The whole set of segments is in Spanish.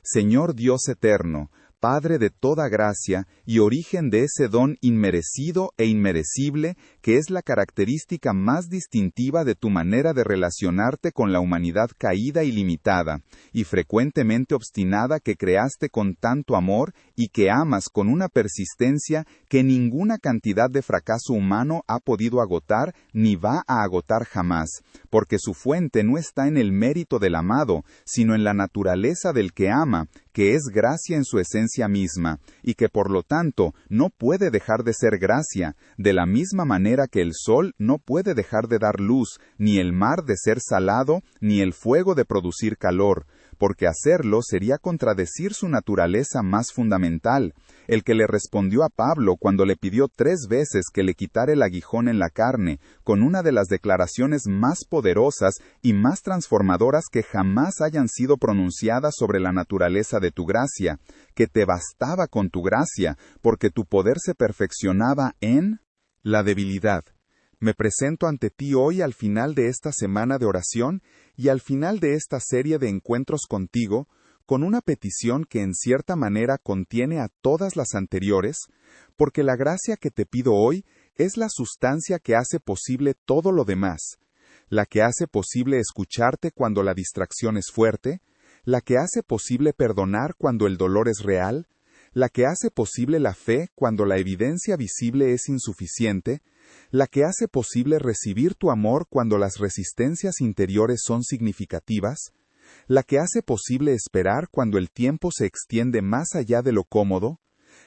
Señor Dios eterno, Padre de toda gracia y origen de ese don inmerecido e inmerecible que es la característica más distintiva de tu manera de relacionarte con la humanidad caída y limitada, y frecuentemente obstinada que creaste con tanto amor y que amas con una persistencia que ninguna cantidad de fracaso humano ha podido agotar ni va a agotar jamás, porque su fuente no está en el mérito del amado, sino en la naturaleza del que ama, que es gracia en su esencia misma, y que por lo tanto no puede dejar de ser gracia, de la misma manera que el sol no puede dejar de dar luz, ni el mar de ser salado, ni el fuego de producir calor, porque hacerlo sería contradecir su naturaleza más fundamental, el que le respondió a Pablo cuando le pidió 3 veces que le quitara el aguijón en la carne, con una de las declaraciones más poderosas y más transformadoras que jamás hayan sido pronunciadas sobre la naturaleza de tu gracia, que te bastaba con tu gracia, porque tu poder se perfeccionaba en la debilidad. Me presento ante ti hoy al final de esta semana de oración y al final de esta serie de encuentros contigo, con una petición que en cierta manera contiene a todas las anteriores, porque la gracia que te pido hoy es la sustancia que hace posible todo lo demás, la que hace posible escucharte cuando la distracción es fuerte, la que hace posible perdonar cuando el dolor es real, la que hace posible la fe cuando la evidencia visible es insuficiente, la que hace posible recibir tu amor cuando las resistencias interiores son significativas, la que hace posible esperar cuando el tiempo se extiende más allá de lo cómodo,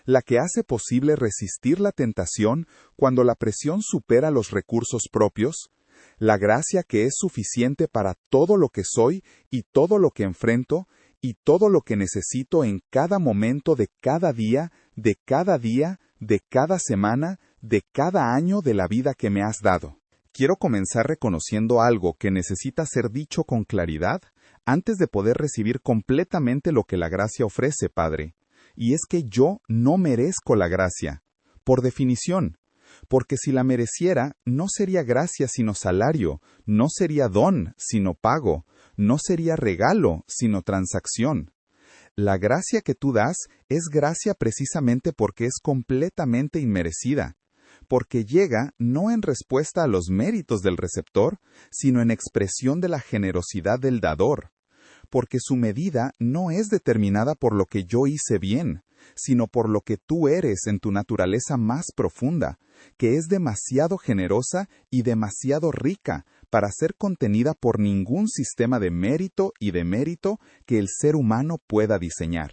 la que hace posible resistir la tentación cuando la presión supera los recursos propios, la gracia que es suficiente para todo lo que soy y todo lo que enfrento y todo lo que necesito en cada momento de cada día, de cada día, de cada semana, de cada año de la vida que me has dado. Quiero comenzar reconociendo algo que necesita ser dicho con claridad antes de poder recibir completamente lo que la gracia ofrece, Padre. Y es que yo no merezco la gracia, por definición, porque si la mereciera, no sería gracia sino salario, no sería don sino pago, no sería regalo sino transacción. La gracia que tú das es gracia precisamente porque es completamente inmerecida, porque llega no en respuesta a los méritos del receptor, sino en expresión de la generosidad del dador, porque su medida no es determinada por lo que yo hice bien, sino por lo que tú eres en tu naturaleza más profunda, que es demasiado generosa y demasiado rica para ser contenida por ningún sistema de mérito y demérito que el ser humano pueda diseñar.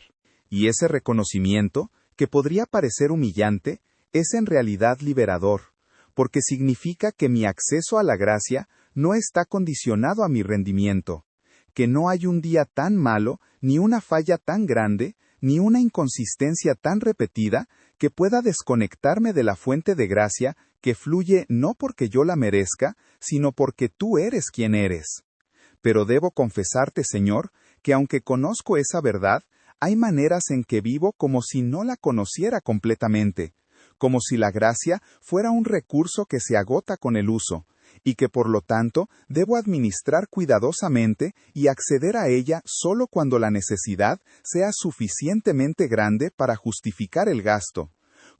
Y ese reconocimiento, que podría parecer humillante, es en realidad liberador, porque significa que mi acceso a la gracia no está condicionado a mi rendimiento, que no hay un día tan malo, ni una falla tan grande, ni una inconsistencia tan repetida que pueda desconectarme de la fuente de gracia que fluye no porque yo la merezca, sino porque tú eres quien eres. Pero debo confesarte, Señor, que aunque conozco esa verdad, hay maneras en que vivo como si no la conociera completamente, como si la gracia fuera un recurso que se agota con el uso, y que por lo tanto debo administrar cuidadosamente y acceder a ella solo cuando la necesidad sea suficientemente grande para justificar el gasto,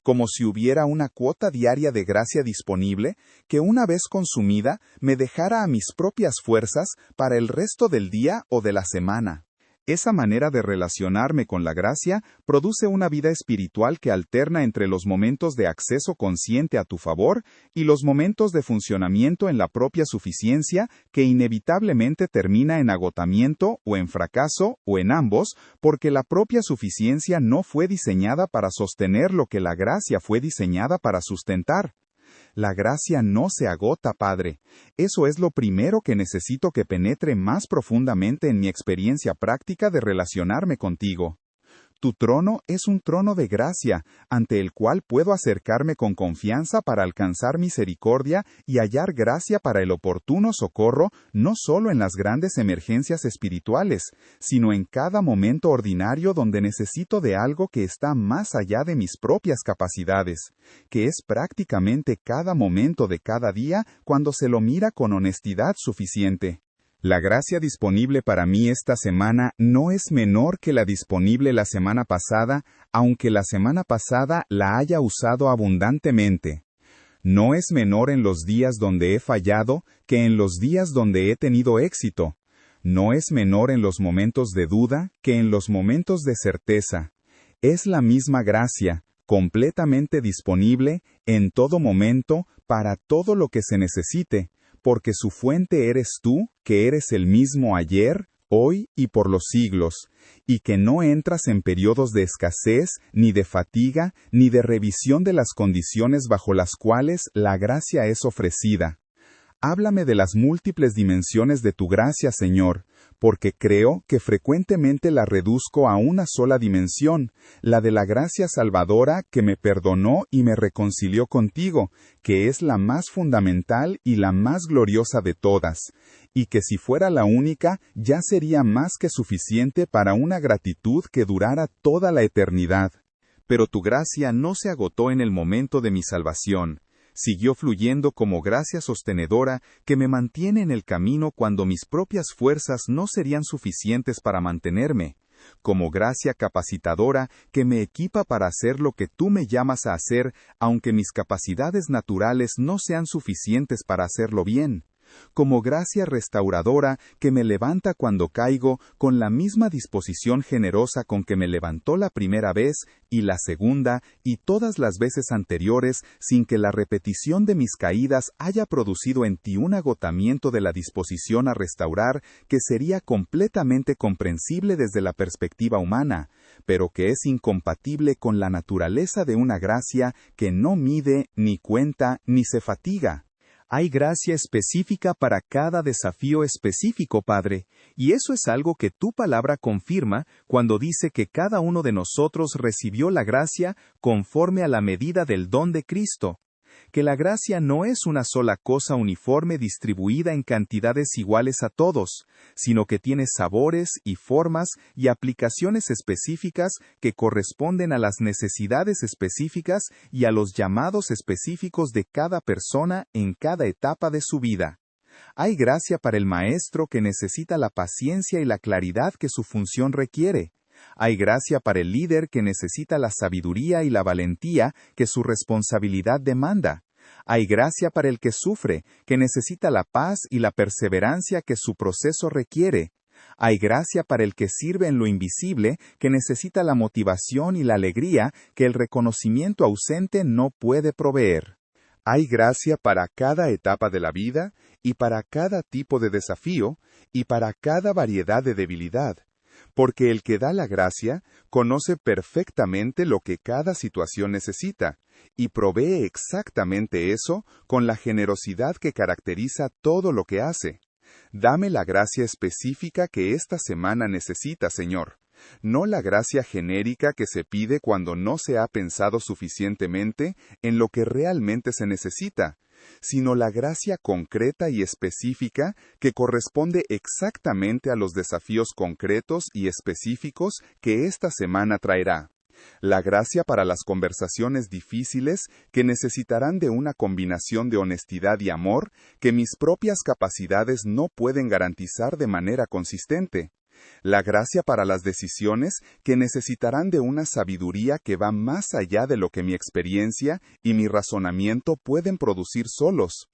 como si hubiera una cuota diaria de gracia disponible que una vez consumida me dejara a mis propias fuerzas para el resto del día o de la semana. Esa manera de relacionarme con la gracia produce una vida espiritual que alterna entre los momentos de acceso consciente a tu favor y los momentos de funcionamiento en la propia suficiencia que inevitablemente termina en agotamiento o en fracaso o en ambos, porque la propia suficiencia no fue diseñada para sostener lo que la gracia fue diseñada para sustentar. La gracia no se agota, Padre. Eso es lo primero que necesito que penetre más profundamente en mi experiencia práctica de relacionarme contigo. Tu trono es un trono de gracia, ante el cual puedo acercarme con confianza para alcanzar misericordia y hallar gracia para el oportuno socorro, no solo en las grandes emergencias espirituales, sino en cada momento ordinario donde necesito de algo que está más allá de mis propias capacidades, que es prácticamente cada momento de cada día cuando se lo mira con honestidad suficiente. La gracia disponible para mí esta semana no es menor que la disponible la semana pasada, aunque la semana pasada la haya usado abundantemente. No es menor en los días donde he fallado que en los días donde he tenido éxito. No es menor en los momentos de duda que en los momentos de certeza. Es la misma gracia, completamente disponible, en todo momento, para todo lo que se necesite, porque su fuente eres tú, que eres el mismo ayer, hoy y por los siglos, y que no entras en periodos de escasez, ni de fatiga, ni de revisión de las condiciones bajo las cuales la gracia es ofrecida. Háblame de las múltiples dimensiones de tu gracia, Señor, porque creo que frecuentemente la reduzco a una sola dimensión, la de la gracia salvadora que me perdonó y me reconcilió contigo, que es la más fundamental y la más gloriosa de todas, y que si fuera la única, ya sería más que suficiente para una gratitud que durara toda la eternidad. Pero tu gracia no se agotó en el momento de mi salvación. Siguió fluyendo como gracia sostenedora que me mantiene en el camino cuando mis propias fuerzas no serían suficientes para mantenerme, como gracia capacitadora que me equipa para hacer lo que tú me llamas a hacer, aunque mis capacidades naturales no sean suficientes para hacerlo bien, como gracia restauradora que me levanta cuando caigo con la misma disposición generosa con que me levantó la primera vez y la segunda y todas las veces anteriores sin que la repetición de mis caídas haya producido en ti un agotamiento de la disposición a restaurar que sería completamente comprensible desde la perspectiva humana, pero que es incompatible con la naturaleza de una gracia que no mide, ni cuenta, ni se fatiga. Hay gracia específica para cada desafío específico, Padre, y eso es algo que tu palabra confirma cuando dice que cada uno de nosotros recibió la gracia conforme a la medida del don de Cristo. Que la gracia no es una sola cosa uniforme distribuida en cantidades iguales a todos, sino que tiene sabores y formas y aplicaciones específicas que corresponden a las necesidades específicas y a los llamados específicos de cada persona en cada etapa de su vida. Hay gracia para el maestro que necesita la paciencia y la claridad que su función requiere. Hay gracia para el líder que necesita la sabiduría y la valentía que su responsabilidad demanda. Hay gracia para el que sufre, que necesita la paz y la perseverancia que su proceso requiere. Hay gracia para el que sirve en lo invisible, que necesita la motivación y la alegría que el reconocimiento ausente no puede proveer. Hay gracia para cada etapa de la vida, y para cada tipo de desafío, y para cada variedad de debilidad. Porque el que da la gracia conoce perfectamente lo que cada situación necesita, y provee exactamente eso con la generosidad que caracteriza todo lo que hace. Dame la gracia específica que esta semana necesita, Señor, no la gracia genérica que se pide cuando no se ha pensado suficientemente en lo que realmente se necesita, sino la gracia concreta y específica que corresponde exactamente a los desafíos concretos y específicos que esta semana traerá. La gracia para las conversaciones difíciles que necesitarán de una combinación de honestidad y amor que mis propias capacidades no pueden garantizar de manera consistente. La gracia para las decisiones que necesitarán de una sabiduría que va más allá de lo que mi experiencia y mi razonamiento pueden producir solos.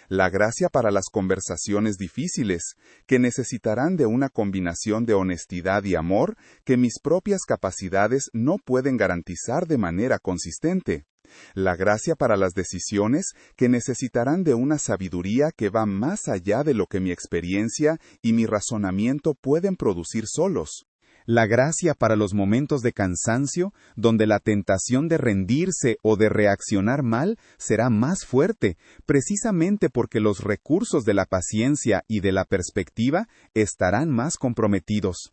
La gracia para las conversaciones difíciles, que necesitarán de una combinación de honestidad y amor que mis propias capacidades no pueden garantizar de manera consistente. La gracia para las decisiones que necesitarán de una sabiduría que va más allá de lo que mi experiencia y mi razonamiento pueden producir solos. La gracia para los momentos de cansancio, donde la tentación de rendirse o de reaccionar mal será más fuerte, precisamente porque los recursos de la paciencia y de la perspectiva estarán más comprometidos.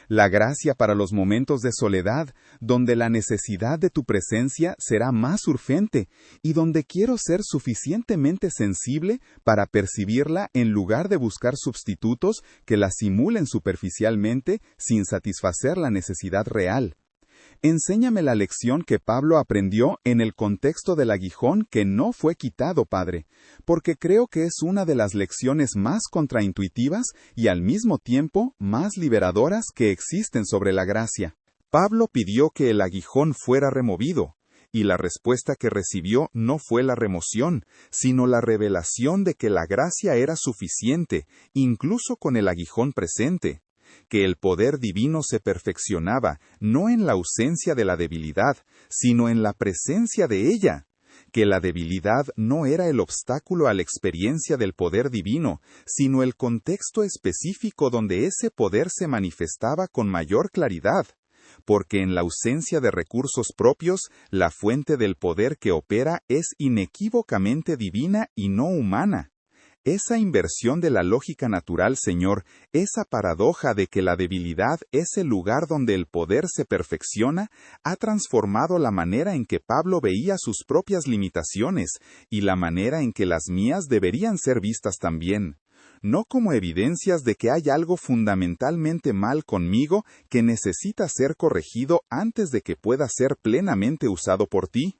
La gracia para los momentos de soledad, donde la necesidad de tu presencia será más urgente y donde quiero ser suficientemente sensible para percibirla en lugar de buscar sustitutos que la simulen superficialmente sin satisfacer la necesidad real. Enséñame la lección que Pablo aprendió en el contexto del aguijón que no fue quitado, Padre, porque creo que es una de las lecciones más contraintuitivas y al mismo tiempo más liberadoras que existen sobre la gracia. Pablo pidió que el aguijón fuera removido, y la respuesta que recibió no fue la remoción, sino la revelación de que la gracia era suficiente, incluso con el aguijón presente, que el poder divino se perfeccionaba no en la ausencia de la debilidad, sino en la presencia de ella, que la debilidad no era el obstáculo a la experiencia del poder divino, sino el contexto específico donde ese poder se manifestaba con mayor claridad, porque en la ausencia de recursos propios, la fuente del poder que opera es inequívocamente divina y no humana. Esa inversión de la lógica natural, Señor, esa paradoja de que la debilidad es el lugar donde el poder se perfecciona, ha transformado la manera en que Pablo veía sus propias limitaciones y la manera en que las mías deberían ser vistas también. No como evidencias de que hay algo fundamentalmente mal conmigo que necesita ser corregido antes de que pueda ser plenamente usado por ti.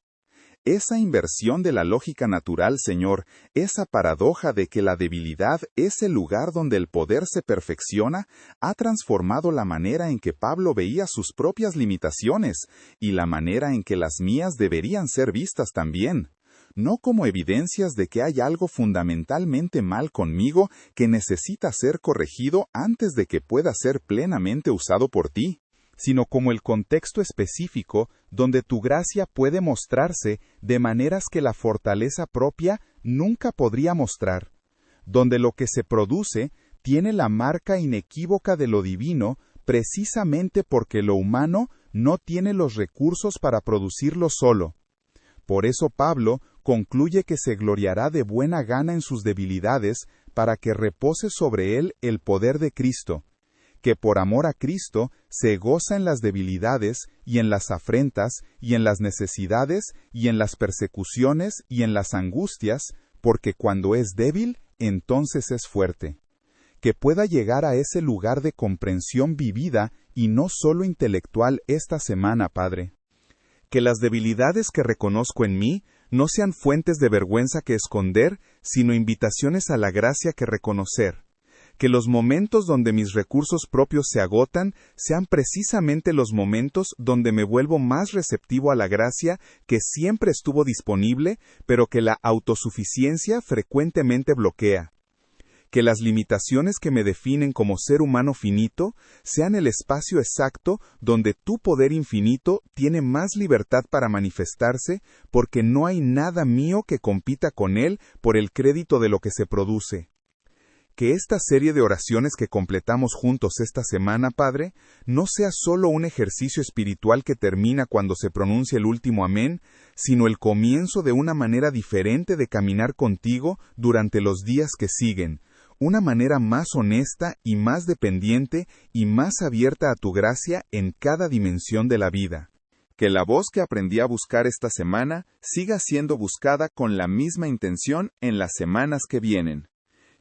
Esa inversión de la lógica natural, Señor, esa paradoja de que la debilidad es el lugar donde el poder se perfecciona, ha transformado la manera en que Pablo veía sus propias limitaciones y la manera en que las mías deberían ser vistas también. No como evidencias de que hay algo fundamentalmente mal conmigo que necesita ser corregido antes de que pueda ser plenamente usado por ti, sino como el contexto específico donde tu gracia puede mostrarse de maneras que la fortaleza propia nunca podría mostrar, donde lo que se produce tiene la marca inequívoca de lo divino precisamente porque lo humano no tiene los recursos para producirlo solo. Por eso Pablo concluye que se gloriará de buena gana en sus debilidades para que repose sobre él el poder de Cristo, que por amor a Cristo se goza en las debilidades y en las afrentas y en las necesidades y en las persecuciones y en las angustias, porque cuando es débil, entonces es fuerte. Que pueda llegar a ese lugar de comprensión vivida y no solo intelectual esta semana, Padre. Que las debilidades que reconozco en mí no sean fuentes de vergüenza que esconder, sino invitaciones a la gracia que reconocer. Que los momentos donde mis recursos propios se agotan sean precisamente los momentos donde me vuelvo más receptivo a la gracia que siempre estuvo disponible, pero que la autosuficiencia frecuentemente bloquea. Que las limitaciones que me definen como ser humano finito sean el espacio exacto donde tu poder infinito tiene más libertad para manifestarse, porque no hay nada mío que compita con él por el crédito de lo que se produce. Que esta serie de oraciones que completamos juntos esta semana, Padre, no sea solo un ejercicio espiritual que termina cuando se pronuncia el último amén, sino el comienzo de una manera diferente de caminar contigo durante los días que siguen, una manera más honesta y más dependiente y más abierta a tu gracia en cada dimensión de la vida. Que la voz que aprendí a buscar esta semana siga siendo buscada con la misma intención en las semanas que vienen.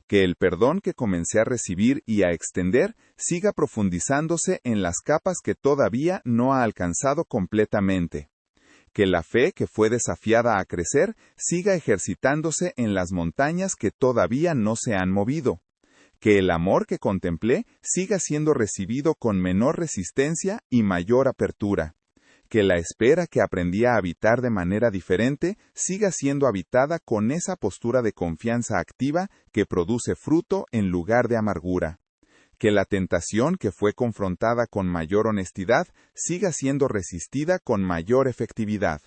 Que el perdón que comencé a recibir y a extender siga profundizándose en las capas que todavía no ha alcanzado completamente. Que la fe que fue desafiada a crecer siga ejercitándose en las montañas que todavía no se han movido. Que el amor que contemplé siga siendo recibido con menor resistencia y mayor apertura. Que la espera que aprendí a habitar de manera diferente siga siendo habitada con esa postura de confianza activa que produce fruto en lugar de amargura. Que la tentación que fue confrontada con mayor honestidad siga siendo resistida con mayor efectividad.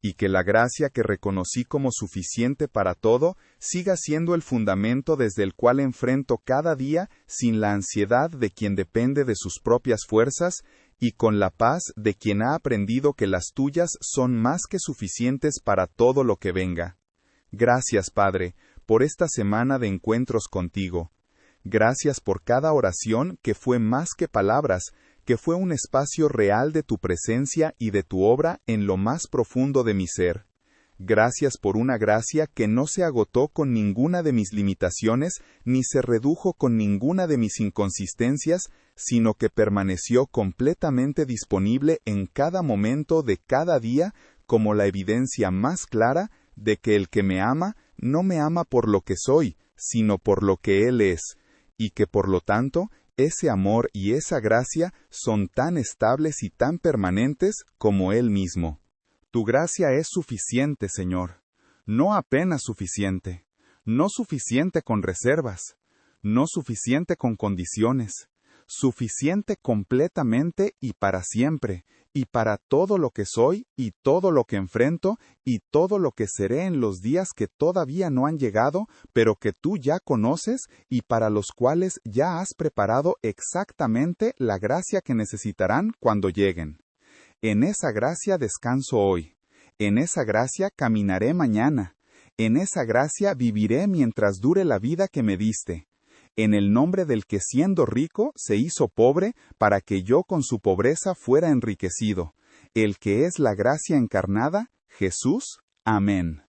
Y que la gracia que reconocí como suficiente para todo siga siendo el fundamento desde el cual enfrento cada día sin la ansiedad de quien depende de sus propias fuerzas y con la paz de quien ha aprendido que las tuyas son más que suficientes para todo lo que venga. Gracias, Padre, por esta semana de encuentros contigo. Gracias por cada oración que fue más que palabras, que fue un espacio real de tu presencia y de tu obra en lo más profundo de mi ser. Gracias por una gracia que no se agotó con ninguna de mis limitaciones, ni se redujo con ninguna de mis inconsistencias, sino que permaneció completamente disponible en cada momento de cada día, como la evidencia más clara de que el que me ama no me ama por lo que soy, sino por lo que Él es, y que por lo tanto ese amor y esa gracia son tan estables y tan permanentes como Él mismo. Tu gracia es suficiente, Señor, no apenas suficiente, no suficiente con reservas, no suficiente con condiciones, suficiente completamente y para siempre, y para todo lo que soy, y todo lo que enfrento, y todo lo que seré en los días que todavía no han llegado, pero que tú ya conoces, y para los cuales ya has preparado exactamente la gracia que necesitarán cuando lleguen. En esa gracia descanso hoy, en esa gracia caminaré mañana, en esa gracia viviré mientras dure la vida que me diste, en el nombre del que siendo rico se hizo pobre para que yo con su pobreza fuera enriquecido, el que es la gracia encarnada, Jesús. Amén.